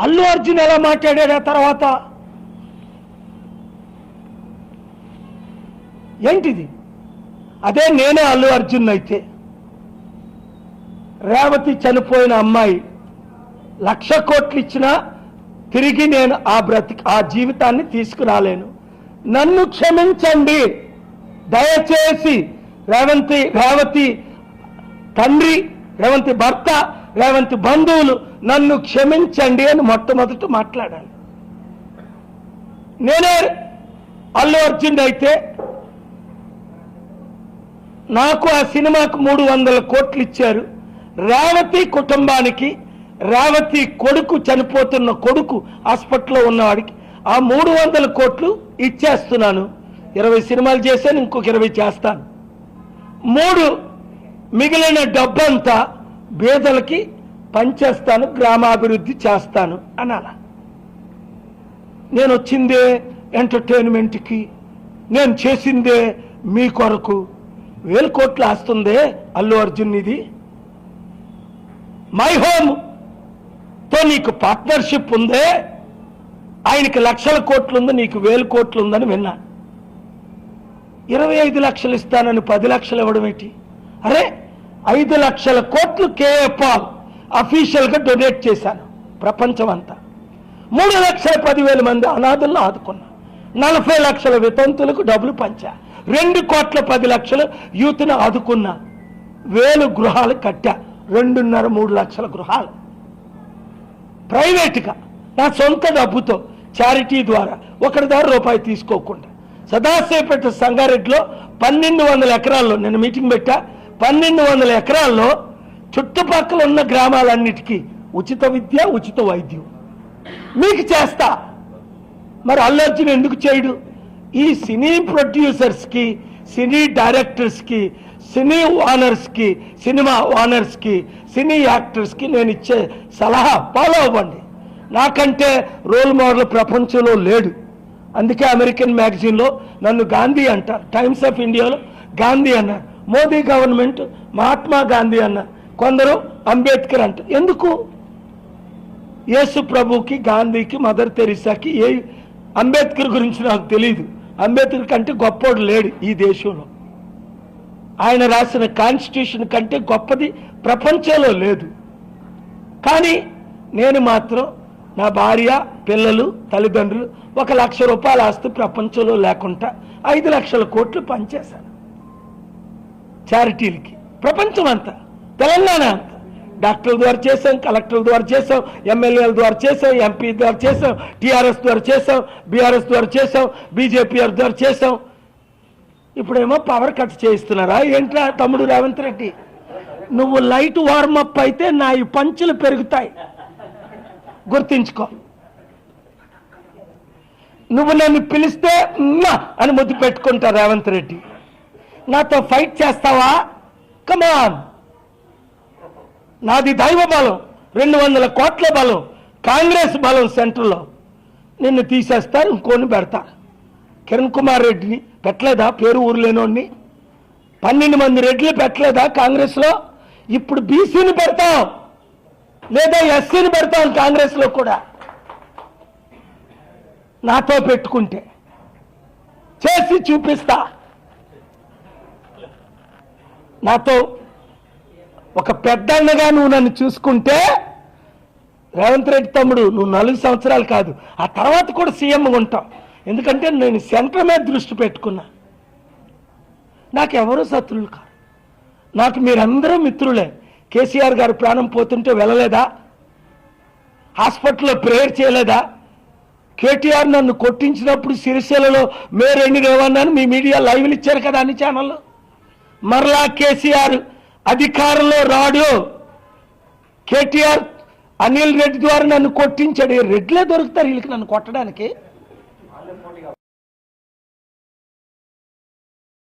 అల్లు అర్జున్ ఎలా మాట్లాడాడు ఆ తర్వాత? ఏంటిది? అదే నేనే అల్లు అర్జున్ అయితే, రేవతి చనిపోయిన అమ్మాయి 1,00,000 కోట్లు ఇచ్చినా తిరిగి నేను ఆ జీవితాన్ని తీసుకురాలేను. నన్ను క్షమించండి దయచేసి. రేవతి తండ్రి, రేవంతి భర్త, రేవంతి బంధువులు నన్ను క్షమించండి అని మొట్టమొదట మాట్లాడాలి. నేనే అల్లు అర్జున్ అయితే నాకు ఆ సినిమాకు 300 కోట్లు ఇచ్చారు. రేవతి కుటుంబానికి, రేవతి కొడుకు, చనిపోతున్న కొడుకు హాస్పిటల్లో ఉన్నవాడికి ఆ 300 కోట్లు ఇచ్చేస్తున్నాను. 20 సినిమాలు చేశాను, ఇంకొక 20 చేస్తాను. 3 మిగిలిన డబ్బంతా పేదలకి పంచేస్తాను, గ్రామాభివృద్ధి చేస్తాను అనాల. నేను వచ్చిందే ఎంటర్టైన్మెంట్కి, నేను చేసిందే మీ కొరకు. 1000 కోట్లు ఆస్తుందే అల్లు అర్జున్. ఇది మై హోమ్ తో నీకు పార్ట్నర్షిప్ ఉందే, ఆయనకి 1,00,000 కోట్లు ఉంది, నీకు 1000 కోట్లు ఉందని విన్నా. 25 లక్షలు ఇస్తానని 10 లక్షలు ఇవ్వడం ఏంటి? అరే 5 లక్షల కోట్లు కేఏ పాల్ అఫీషియల్గా డొనేట్ చేశాను ప్రపంచం అంతా. 3,10,000 మంది అనాథులను ఆదుకున్నా. 40 లక్షల వితంతులకు డబ్బులు పంచా. 2 కోట్ల 10 లక్షలు యూత్ను ఆదుకున్నా. 1000 గృహాలు కట్టా. 2.5-3 లక్షల గృహాలు ప్రైవేట్గా నా సొంత డబ్బుతో చారిటీ ద్వారా ఒకరి ద్వారా రూపాయి తీసుకోకుండా. సదాశివపేట సంగారెడ్డిలో 1,200 ఎకరాల్లో నేను మీటింగ్ పెట్టా. 1,200 ఎకరాల్లో చుట్టుపక్కల ఉన్న గ్రామాలన్నిటికీ ఉచిత విద్య, ఉచిత వైద్యం మీకు చేస్తా. మరి అల్లు అర్జున్ ఎందుకు చేయడు? ఈ సినీ ప్రొడ్యూసర్స్కి, సినీ డైరెక్టర్స్కి, సినీ ఓనర్స్కి, సినిమా ఓనర్స్కి, సినీ యాక్టర్స్కి నేను ఇచ్చే సలహా ఫాలో అవ్వండి. నాకంటే రోల్ మోడల్ ప్రపంచంలో లేడు. అందుకే అమెరికన్ మ్యాగజైన్లో నన్ను గాంధీ అంటారు, టైమ్స్ ఆఫ్ ఇండియాలో గాంధీ అన్నారు, మోదీ గవర్నమెంట్ మహాత్మా గాంధీ అన్నారు, కొందరు అంబేద్కర్ అంటారు. ఎందుకు? యేసు ప్రభుకి, గాంధీకి, మదర్ తెరిసాకి, అంబేద్కర్ గురించి నాకు తెలియదు. అంబేద్కర్ కంటే గొప్పోడు లేడు ఈ దేశంలో. ఆయన రాసిన కాన్స్టిట్యూషన్ కంటే గొప్పది ప్రపంచంలో లేదు. కానీ నేను మాత్రం నా భార్య, పిల్లలు, తల్లిదండ్రులు 1,00,000 రూపాయల ఆస్తి ప్రపంచంలో లేకుండా 5 లక్షల కోట్లు పనిచేశాను చారిటీలకి. ప్రపంచం అంతా, తెలంగాణ అంతా డాక్టర్ల ద్వారా చేసాం, కలెక్టర్ల ద్వారా చేసాం, ఎమ్మెల్యేల ద్వారా చేసాం, ఎంపీ ద్వారా చేసాం, టీఆర్ఎస్ ద్వారా చేసాం, బీఆర్ఎస్ ద్వారా చేసాం, బీజేపీ ద్వారా చేసాం. ఇప్పుడేమో పవర్ కట్ చేయిస్తున్నారా ఏంట్రా తమ్ముడు రేవంత్ రెడ్డి? నువ్వు లైట్ వార్మప్ అయితే నా ఈ పంచులు పెరుగుతాయి, గుర్తించుకో. నువ్వు నన్ను పిలిస్తే అని ముద్దు పెట్టుకుంటా రేవంత్ రెడ్డి. నాతో ఫైట్ చేస్తావా? కమాన్. నాది దైవ బలం, 200 కోట్ల బలం, కాంగ్రెస్ బలం సెంటర్లో. నిన్ను తీసేస్తారు, ఇంకోని పెడతారు. కిరణ్ కుమార్ రెడ్డిని పెట్టలేదా? పేరు ఊరు లేనోడిని 12 మంది రెడ్లు పెట్టలేదా కాంగ్రెస్లో? ఇప్పుడు బీసీని పెడతాం, లేదా ఎస్సీని పెడతాం కాంగ్రెస్లో కూడా. నాతో పెట్టుకుంటే చేసి చూపిస్తా. నాతో ఒక పెద్దన్నగా నువ్వు నన్ను చూసుకుంటే, రేవంత్ రెడ్డి తమ్ముడు నువ్వు 4 సంవత్సరాలు కాదు, ఆ తర్వాత కూడా సీఎంగా ఉంటావు. ఎందుకంటే నేను సెంటర్ మీద దృష్టి పెట్టుకున్నా. నాకెవరూ శత్రువులు కాదు, నాకు మీరందరూ మిత్రులే. కేసీఆర్ గారు ప్రాణం పోతుంటే వెళ్ళలేదా? హాస్పిటల్లో ప్రేయర్ చేయలేదా? కేటీఆర్ నన్ను కొట్టించినప్పుడు సిరిసిల్లలో మేరెండి రేవన్నాను, మీ మీడియా లైవ్లు ఇచ్చారు కదా అన్ని ఛానళ్ళు. మరలా కేసీఆర్ అధికారంలో రాడు. కేటీఆర్ అనిల్ రెడ్డి ద్వారా నన్ను కొట్టించాడు. రెడ్లే దొరుకుతారు వీళ్ళకి నన్ను కొట్టడానికి.